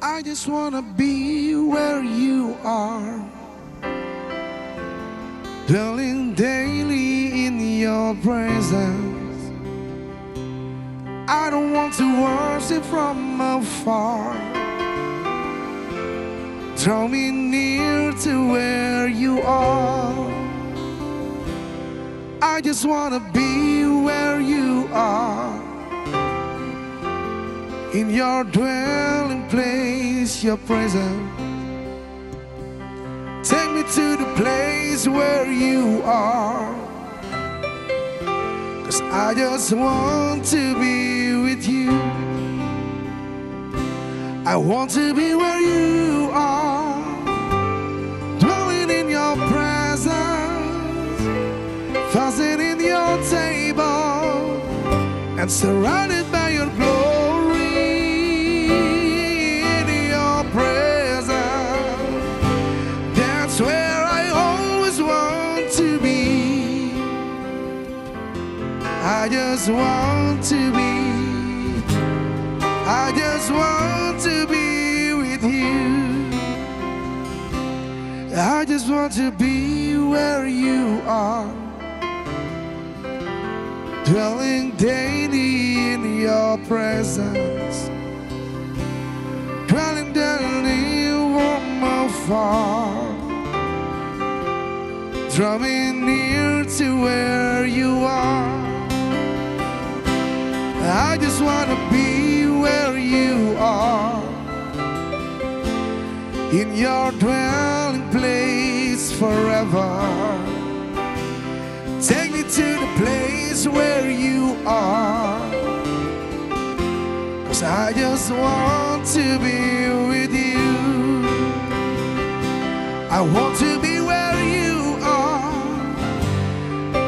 I just wanna be where you are, dwelling daily in your presence. I don't want to worship from afar. Draw me near to where you are. I just wanna be where you are, in your dwelling place, your presence. Take me to the place where you are, 'cause I just want to be with you. I want to be where you are, dwelling in your presence, fasting in your table, and surrounded by your glory. I just want to be, I just want to be with you. I just want to be where you are, dwelling daily in your presence, dwelling daily from afar. Draw me near to where you are. I just want to be where you are, in your dwelling place forever. Take me to the place where you are, 'cause I just want to be with you. I want to be where you are,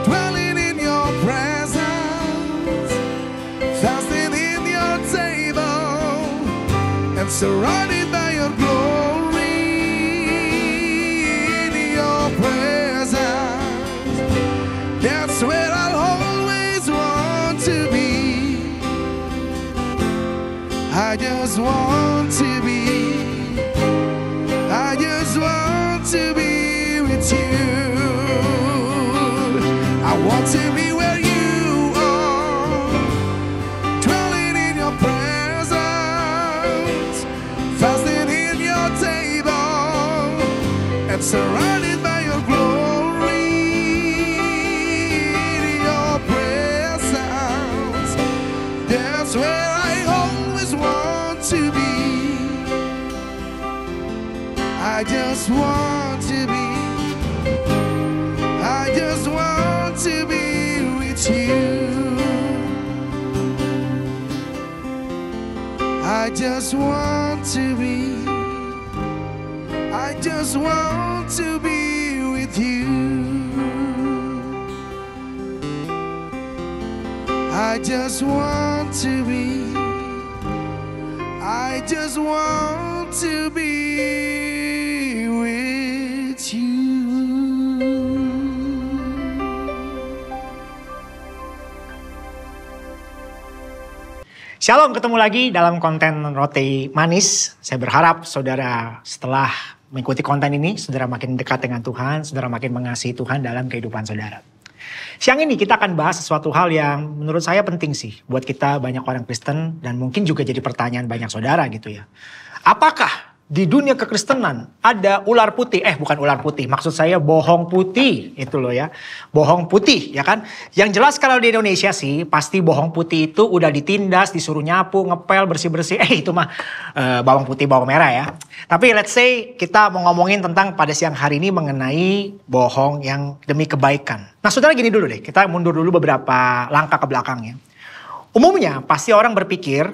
dwelling in your presence, fasting in your table, and surrounded by your glory. In your presence, that's where I'll always want to be. I just want to be, I just want to be with you. I want to be where you are, dwelling in your presence, fasting in your table, and surrounded by your glory. In your presence, that's where I always want to be. I just want to be, I just want to be with you. I just want to be, I just want to be with you. I just want to be, I just want to be with you. Shalom, ketemu lagi dalam konten Roti Manis. Saya berharap saudara setelah mengikuti konten ini, saudara makin dekat dengan Tuhan, saudara makin mengasihi Tuhan dalam kehidupan saudara. Siang ini kita akan bahas sesuatu hal yang menurut saya penting sih buat kita banyak orang Kristen, dan mungkin juga jadi pertanyaan banyak saudara gitu ya. Apakah di dunia kekristenan ada ular putih? Bukan ular putih, maksud saya bohong putih itu loh ya. Bohong putih ya kan. Yang jelas kalau di Indonesia sih pasti bohong putih itu udah ditindas, disuruh nyapu, ngepel, bersih-bersih. Itu mah bawang putih, bawang merah ya. Tapi let's say kita mau ngomongin tentang pada siang hari ini mengenai bohong yang demi kebaikan. Nah saudara, gini dulu deh, kita mundur dulu beberapa langkah ke belakang ya. Umumnya pasti orang berpikir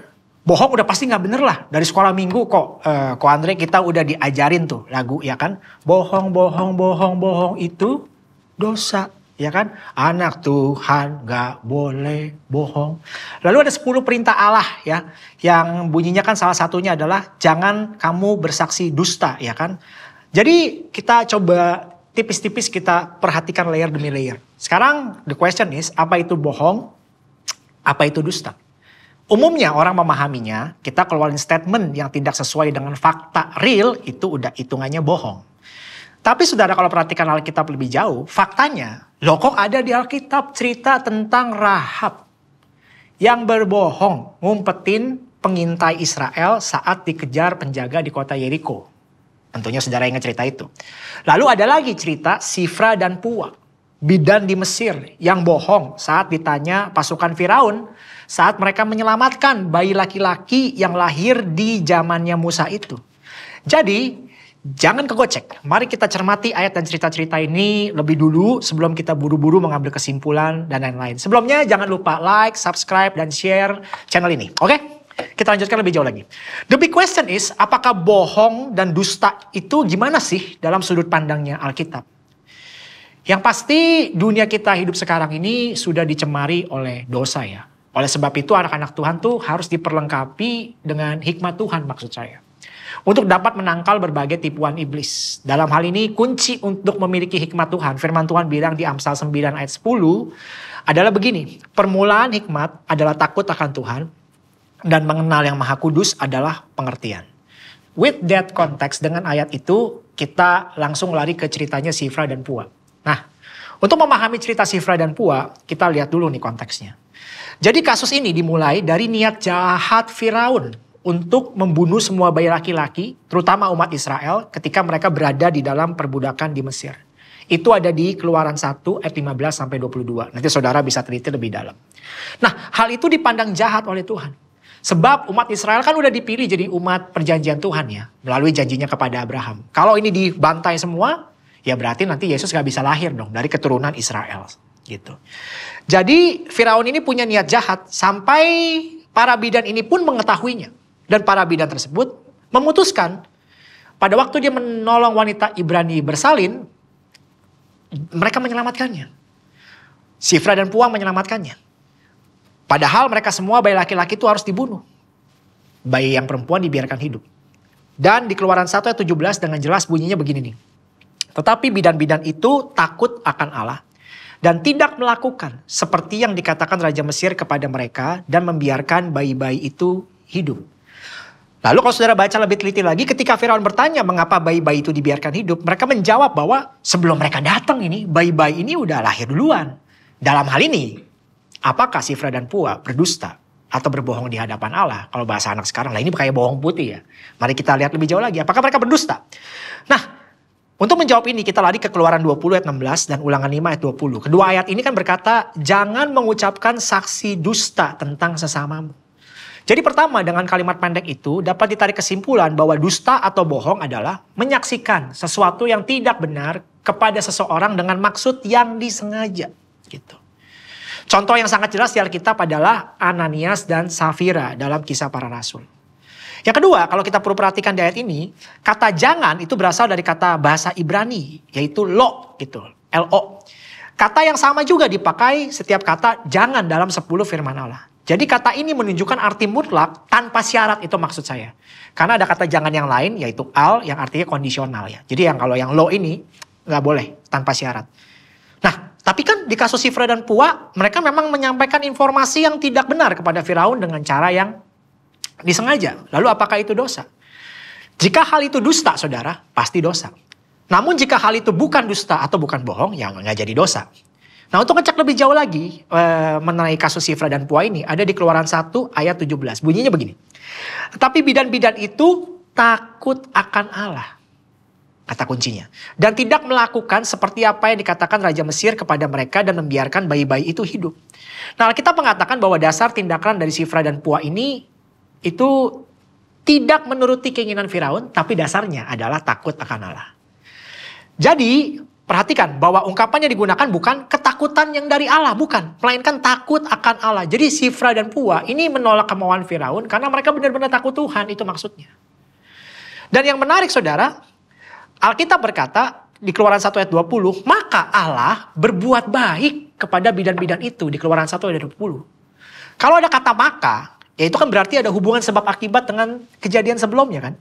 Bohong udah pasti nggak bener lah. Dari sekolah minggu kok Andre kita udah diajarin tuh lagu ya kan. Bohong, bohong, bohong, bohong itu dosa. Ya kan. Anak Tuhan nggak boleh bohong. Lalu ada 10 perintah Allah ya. Yang bunyinya kan salah satunya adalah jangan kamu bersaksi dusta ya kan. Jadi kita coba tipis-tipis kita perhatikan layer demi layer. Sekarang the question is apa itu bohong? Apa itu dusta? Umumnya orang memahaminya, kita keluarin statement yang tidak sesuai dengan fakta real, itu udah hitungannya bohong. Tapi saudara kalau perhatikan Alkitab lebih jauh, faktanya, loh kok ada di Alkitab cerita tentang Rahab yang berbohong, ngumpetin pengintai Israel saat dikejar penjaga di kota Yeriko. Tentunya saudara ingat cerita itu. Lalu ada lagi cerita Sifra dan Puah, bidan di Mesir yang bohong saat ditanya pasukan Firaun saat mereka menyelamatkan bayi laki-laki yang lahir di zamannya Musa itu. Jadi jangan kegocek. Mari kita cermati ayat dan cerita-cerita ini lebih dulu sebelum kita buru-buru mengambil kesimpulan dan lain-lain. Sebelumnya jangan lupa like, subscribe, dan share channel ini. Oke? Kita lanjutkan lebih jauh lagi. The big question is, apakah bohong dan dusta itu gimana sih dalam sudut pandangnya Alkitab? Yang pasti dunia kita hidup sekarang ini sudah dicemari oleh dosa ya. Oleh sebab itu anak-anak Tuhan tuh harus diperlengkapi dengan hikmat Tuhan maksud saya. Untuk dapat menangkal berbagai tipuan iblis. Dalam hal ini kunci untuk memiliki hikmat Tuhan. Firman Tuhan bilang di Amsal 9 ayat 10 adalah begini. Permulaan hikmat adalah takut akan Tuhan. Dan mengenal yang maha kudus adalah pengertian. With that context dengan ayat itu kita langsung lari ke ceritanya Sifra dan Puah. Nah untuk memahami cerita Sifra dan Puah kita lihat dulu nih konteksnya. Jadi kasus ini dimulai dari niat jahat Firaun untuk membunuh semua bayi laki-laki, terutama umat Israel ketika mereka berada di dalam perbudakan di Mesir. Itu ada di Keluaran 1 ayat 15 sampai 22. Nanti saudara bisa teliti lebih dalam. Nah, hal itu dipandang jahat oleh Tuhan. Sebab umat Israel kan udah dipilih jadi umat perjanjian Tuhan ya, melalui janjinya kepada Abraham. Kalau ini dibantai semua, ya berarti nanti Yesus gak bisa lahir dong dari keturunan Israel. Gitu. Jadi Firaun ini punya niat jahat sampai para bidan ini pun mengetahuinya. Dan para bidan tersebut memutuskan pada waktu dia menolong wanita Ibrani bersalin, mereka menyelamatkannya. Sifra dan Puah menyelamatkannya. Padahal mereka semua bayi laki-laki itu harus dibunuh. Bayi yang perempuan dibiarkan hidup. Dan di Keluaran 1 ayat 17 dengan jelas bunyinya begini nih. Tetapi bidan-bidan itu takut akan Allah. Dan tidak melakukan seperti yang dikatakan Raja Mesir kepada mereka dan membiarkan bayi-bayi itu hidup. Lalu kalau saudara baca lebih teliti lagi ketika Firaun bertanya mengapa bayi-bayi itu dibiarkan hidup. Mereka menjawab bahwa sebelum mereka datang ini bayi-bayi ini udah lahir duluan. Dalam hal ini apakah Sifra dan Puah berdusta atau berbohong di hadapan Allah? Kalau bahasa anak sekarang lah ini kayak bohong putih ya. Mari kita lihat lebih jauh lagi apakah mereka berdusta. Nah untuk menjawab ini kita lari ke Keluaran 20 ayat 16 dan Ulangan 5 ayat 20. Kedua ayat ini kan berkata jangan mengucapkan saksi dusta tentang sesamamu. Jadi pertama dengan kalimat pendek itu dapat ditarik kesimpulan bahwa dusta atau bohong adalah menyaksikan sesuatu yang tidak benar kepada seseorang dengan maksud yang disengaja. Gitu. Contoh yang sangat jelas di Alkitab adalah Ananias dan Safira dalam Kisah Para Rasul. Yang kedua, kalau kita perlu perhatikan di ayat ini, kata jangan itu berasal dari kata bahasa Ibrani, yaitu lo gitu, L-O. Kata yang sama juga dipakai setiap kata jangan dalam 10 firman Allah. Jadi kata ini menunjukkan arti mutlak tanpa syarat itu maksud saya. Karena ada kata jangan yang lain yaitu al yang artinya kondisional ya. Jadi yang kalau yang lo ini nggak boleh tanpa syarat. Nah, tapi kan di kasus Sifra dan Puah mereka memang menyampaikan informasi yang tidak benar kepada Firaun dengan cara yang disengaja. Lalu apakah itu dosa? Jika hal itu dusta saudara, pasti dosa. Namun jika hal itu bukan dusta atau bukan bohong, ya nggak jadi dosa. Nah untuk ngecek lebih jauh lagi mengenai kasus Sifra dan Puah ini ada di Keluaran 1 ayat 17. Bunyinya begini. Tapi bidan-bidan itu takut akan Allah. Kata kuncinya. Dan tidak melakukan seperti apa yang dikatakan Raja Mesir kepada mereka dan membiarkan bayi-bayi itu hidup. Nah kita mengatakan bahwa dasar tindakan dari Sifra dan Puah ini itu tidak menuruti keinginan Firaun, tapi dasarnya adalah takut akan Allah. Jadi Perhatikan bahwa ungkapannya digunakan bukan ketakutan yang dari Allah, bukan. Melainkan takut akan Allah. Jadi Sifra dan Pua ini menolak kemauan Firaun karena mereka benar-benar takut Tuhan, itu maksudnya. Dan yang menarik saudara, Alkitab berkata di Keluaran 1 ayat 20, maka Allah berbuat baik kepada bidan-bidan itu di Keluaran 1 ayat 20. Kalau ada kata maka, ya itu kan berarti ada hubungan sebab akibat dengan kejadian sebelumnya kan.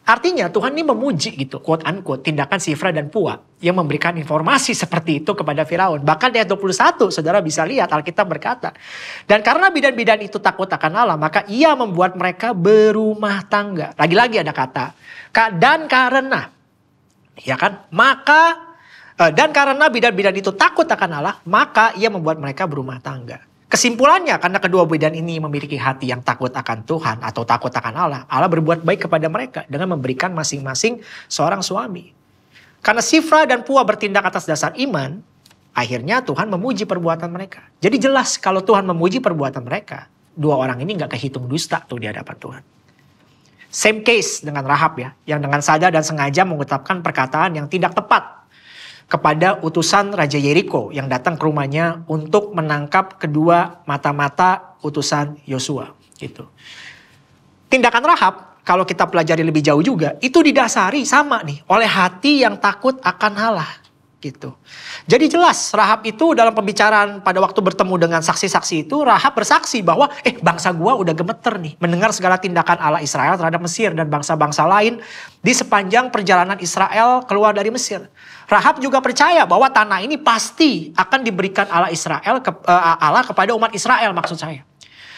Artinya Tuhan ini memuji gitu, quote unquote, tindakan Sifra dan Pua yang memberikan informasi seperti itu kepada Firaun. Bahkan di ayat 21, saudara bisa lihat Alkitab berkata, dan karena bidan-bidan itu takut akan Allah, maka ia membuat mereka berumah tangga. Lagi-lagi ada kata, dan karena, ya kan, maka, dan karena bidan-bidan itu takut akan Allah, maka ia membuat mereka berumah tangga. Kesimpulannya, karena kedua bidan ini memiliki hati yang takut akan Tuhan atau takut akan Allah, Allah berbuat baik kepada mereka dengan memberikan masing-masing seorang suami. Karena Sifra dan Pua bertindak atas dasar iman, akhirnya Tuhan memuji perbuatan mereka. Jadi jelas kalau Tuhan memuji perbuatan mereka, dua orang ini gak kehitung dusta tuh di hadapan Tuhan. Same case dengan Rahab ya, yang dengan sadar dan sengaja mengucapkan perkataan yang tidak tepat kepada utusan Raja Yeriko yang datang ke rumahnya untuk menangkap kedua mata-mata utusan Yosua. Gitu. Tindakan Rahab, kalau kita pelajari lebih jauh juga, itu didasari sama nih oleh hati yang takut akan Allah. Gitu. Jadi jelas Rahab itu dalam pembicaraan pada waktu bertemu dengan saksi-saksi itu, Rahab bersaksi bahwa bangsa gua udah gemeter nih mendengar segala tindakan Allah Israel terhadap Mesir dan bangsa-bangsa lain di sepanjang perjalanan Israel keluar dari Mesir. Rahab juga percaya bahwa tanah ini pasti akan diberikan Allah kepada umat Israel, maksud saya.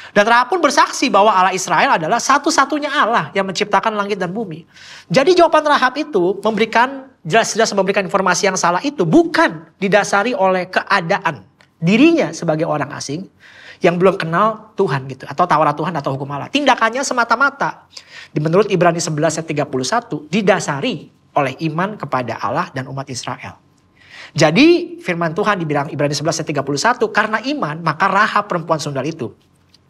Dan Rahab pun bersaksi bahwa Allah Israel adalah satu-satunya Allah yang menciptakan langit dan bumi. Jadi jawaban Rahab itu jelas-jelas memberikan informasi yang salah itu bukan didasari oleh keadaan dirinya sebagai orang asing yang belum kenal Tuhan gitu, atau Taurat Tuhan atau hukum Allah. Tindakannya semata-mata menurut Ibrani 11 ayat 31 didasari oleh iman kepada Allah dan umat Israel. Jadi firman Tuhan dibilang Ibrani 11 ayat 31, karena iman maka Rahab perempuan sundal itu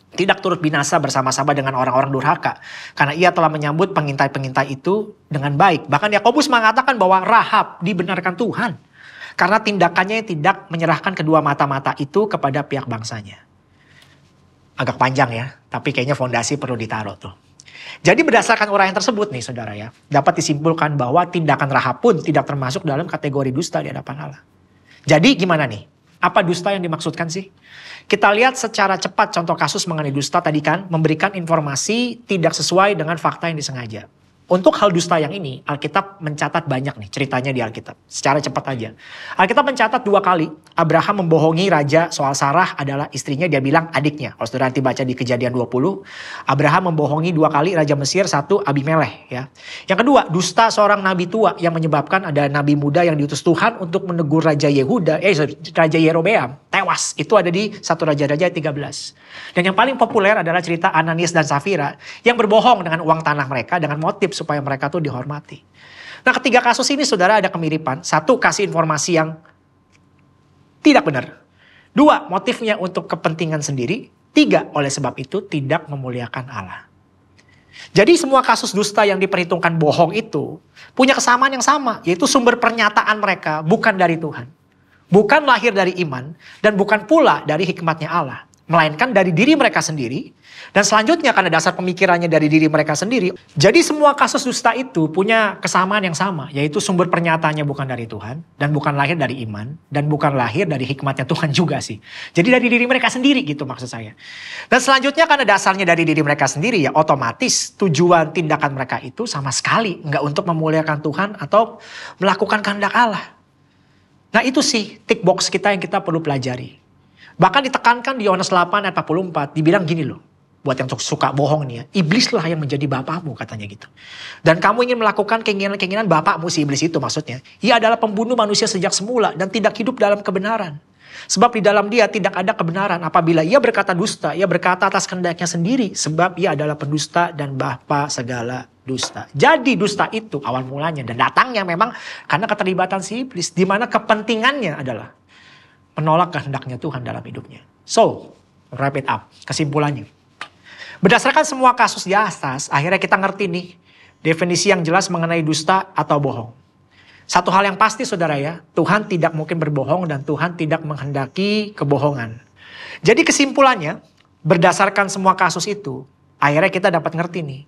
tidak turut binasa bersama-sama dengan orang-orang durhaka. Karena ia telah menyambut pengintai-pengintai itu dengan baik. Bahkan Yakobus mengatakan bahwa Rahab dibenarkan Tuhan. Karena tindakannya yang tidak menyerahkan kedua mata-mata itu kepada pihak bangsanya. Agak panjang ya, tapi kayaknya fondasi perlu ditaruh tuh. Jadi berdasarkan uraian tersebut nih saudara ya, dapat disimpulkan bahwa tindakan Rahab pun tidak termasuk dalam kategori dusta di hadapan Allah. Jadi gimana nih? Apa dusta yang dimaksudkan sih? Kita lihat secara cepat contoh kasus mengenai dusta tadi kan, memberikan informasi tidak sesuai dengan fakta yang disengaja. Untuk hal dusta yang ini, Alkitab mencatat banyak nih ceritanya di Alkitab. Secara cepat aja. Alkitab mencatat 2 kali Abraham membohongi raja soal Sarah adalah istrinya, dia bilang adiknya. Kalau saudara nanti baca di Kejadian 20, Abraham membohongi 2 kali raja Mesir, 1 Abimelekh ya. Yang kedua, dusta seorang nabi tua yang menyebabkan ada nabi muda yang diutus Tuhan untuk menegur raja Raja Yerobeam tewas. Itu ada di 1 Raja-Raja 13. Dan yang paling populer adalah cerita Ananias dan Safira yang berbohong dengan uang tanah mereka dengan motif supaya mereka tuh dihormati. Nah, ketiga kasus ini saudara ada kemiripan. 1, kasih informasi yang tidak benar. 2, motifnya untuk kepentingan sendiri. 3, oleh sebab itu tidak memuliakan Allah. Jadi semua kasus dusta yang diperhitungkan bohong itu punya kesamaan yang sama, yaitu sumber pernyataan mereka bukan dari Tuhan. Bukan lahir dari iman dan bukan pula dari hikmatnya Allah. Melainkan dari diri mereka sendiri. Dan selanjutnya karena dasar pemikirannya dari diri mereka sendiri. Jadi semua kasus dusta itu punya kesamaan yang sama. Yaitu sumber pernyataannya bukan dari Tuhan. Dan bukan lahir dari iman. Dan bukan lahir dari hikmatnya Tuhan juga sih. Jadi dari diri mereka sendiri gitu maksud saya. Dan selanjutnya karena dasarnya dari diri mereka sendiri ya otomatis tujuan tindakan mereka itu sama sekali nggak untuk memuliakan Tuhan atau melakukan kehendak Allah. Nah itu sih tick box kita yang kita perlu pelajari. Bahkan ditekankan di Yohanes 8 ayat 44, dibilang gini loh. Buat yang suka bohong nih ya, iblislah yang menjadi bapakmu katanya gitu. Dan kamu ingin melakukan keinginan-keinginan bapakmu si iblis itu maksudnya. Ia adalah pembunuh manusia sejak semula dan tidak hidup dalam kebenaran. Sebab di dalam dia tidak ada kebenaran. Apabila ia berkata dusta, ia berkata atas kehendaknya sendiri. Sebab ia adalah pendusta dan bapa segala dusta. Jadi dusta itu awal mulanya dan datangnya memang karena keterlibatan si iblis. Di mana kepentingannya adalah menolak kehendaknya Tuhan dalam hidupnya. So, wrap it up. Kesimpulannya. Berdasarkan semua kasus di atas, akhirnya kita ngerti nih definisi yang jelas mengenai dusta atau bohong. Satu hal yang pasti saudara ya, Tuhan tidak mungkin berbohong dan Tuhan tidak menghendaki kebohongan. Jadi kesimpulannya, berdasarkan semua kasus itu, akhirnya kita dapat ngerti nih,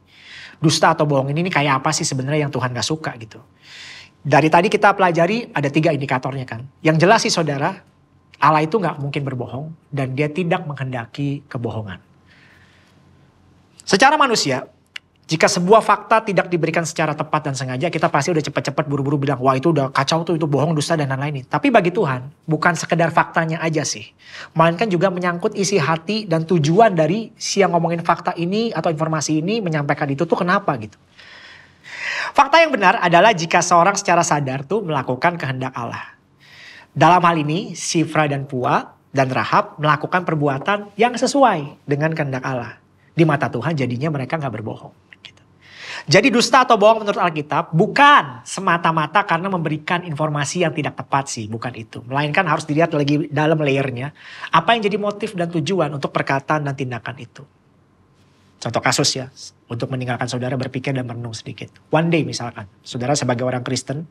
dusta atau bohong ini kayak apa sih sebenarnya yang Tuhan gak suka gitu. Dari tadi kita pelajari ada 3 indikatornya kan. Yang jelas sih saudara, Allah itu gak mungkin berbohong dan dia tidak menghendaki kebohongan. Secara manusia, jika sebuah fakta tidak diberikan secara tepat dan sengaja, kita pasti udah cepat-cepat buru-buru bilang, wah itu udah kacau tuh, itu bohong, dusta, dan lain-lain. Tapi bagi Tuhan, bukan sekedar faktanya aja sih. Melainkan juga menyangkut isi hati dan tujuan dari si yang ngomongin fakta ini atau informasi ini, menyampaikan itu tuh kenapa gitu. Fakta yang benar adalah jika seorang secara sadar tuh melakukan kehendak Allah. Dalam hal ini, Shifra dan Pua dan Rahab melakukan perbuatan yang sesuai dengan kehendak Allah. Di mata Tuhan jadinya mereka gak berbohong. Jadi dusta atau bohong menurut Alkitab bukan semata-mata karena memberikan informasi yang tidak tepat sih, bukan itu. Melainkan harus dilihat lagi dalam layernya, apa yang jadi motif dan tujuan untuk perkataan dan tindakan itu. Contoh kasus ya, untuk meninggalkan saudara berpikir dan merenung sedikit. One day misalkan, saudara sebagai orang Kristen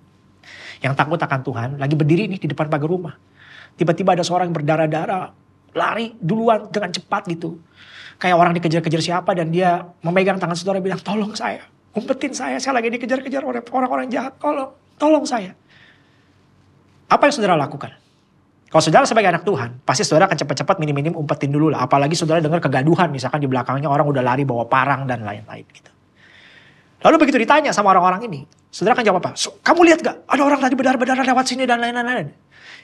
yang takut akan Tuhan, lagi berdiri nih di depan pagar rumah. Tiba-tiba ada seorang yang berdarah-darah, lari duluan dengan cepat gitu. Kayak orang dikejar-kejar siapa dan dia memegang tangan saudara bilang, tolong saya. Umpetin saya lagi dikejar-kejar oleh orang-orang jahat. Tolong saya. Apa yang saudara lakukan? Kalau saudara sebagai anak Tuhan, pasti saudara akan cepat-cepat minim-minim umpetin dulu lah. Apalagi saudara dengar kegaduhan, misalkan di belakangnya orang udah lari bawa parang dan lain-lain gitu. Lalu begitu ditanya sama orang-orang ini, saudara akan jawab apa? Kamu lihat gak? Ada orang tadi berdarah-berdarah lewat sini dan lain-lain.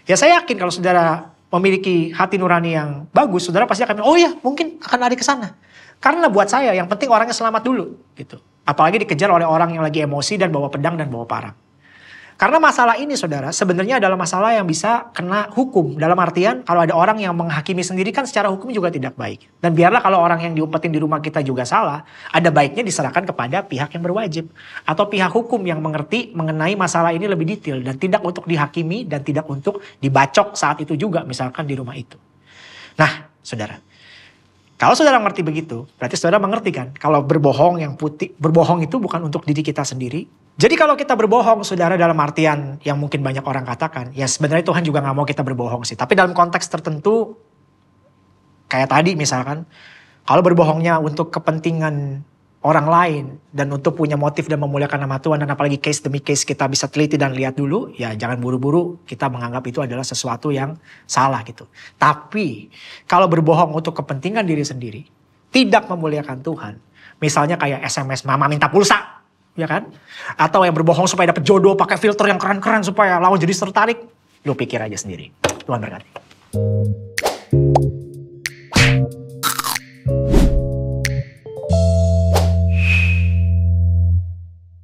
Ya saya yakin kalau saudara memiliki hati nurani yang bagus, saudara pasti akan bilang, oh iya mungkin akan lari ke sana. Karena buat saya yang penting orangnya selamat dulu gitu. Apalagi dikejar oleh orang yang lagi emosi dan bawa pedang dan bawa parang. Karena masalah ini saudara sebenarnya adalah masalah yang bisa kena hukum. Dalam artian kalau ada orang yang menghakimi sendiri kan secara hukum juga tidak baik. Dan biarlah kalau orang yang diumpetin di rumah kita juga salah, ada baiknya diserahkan kepada pihak yang berwajib. Atau pihak hukum yang mengerti mengenai masalah ini lebih detail. Dan tidak untuk dihakimi dan tidak untuk dibacok saat itu juga misalkan di rumah itu. Nah saudara, kalau saudara mengerti begitu, berarti saudara mengerti kan kalau berbohong yang putih, berbohong itu bukan untuk diri kita sendiri. Jadi kalau kita berbohong saudara dalam artian yang mungkin banyak orang katakan, ya sebenarnya Tuhan juga gak mau kita berbohong sih. Tapi dalam konteks tertentu, kayak tadi misalkan, kalau berbohongnya untuk kepentingan orang lain dan untuk punya motif dan memuliakan nama Tuhan, dan apalagi case demi case kita bisa teliti dan lihat dulu, ya jangan buru-buru kita menganggap itu adalah sesuatu yang salah gitu. Tapi kalau berbohong untuk kepentingan diri sendiri, tidak memuliakan Tuhan, misalnya kayak SMS mama minta pulsa, ya kan? Atau yang berbohong supaya dapat jodoh pakai filter yang keren-keren supaya lawan jadi tertarik, lu pikir aja sendiri. Tuhan berkati.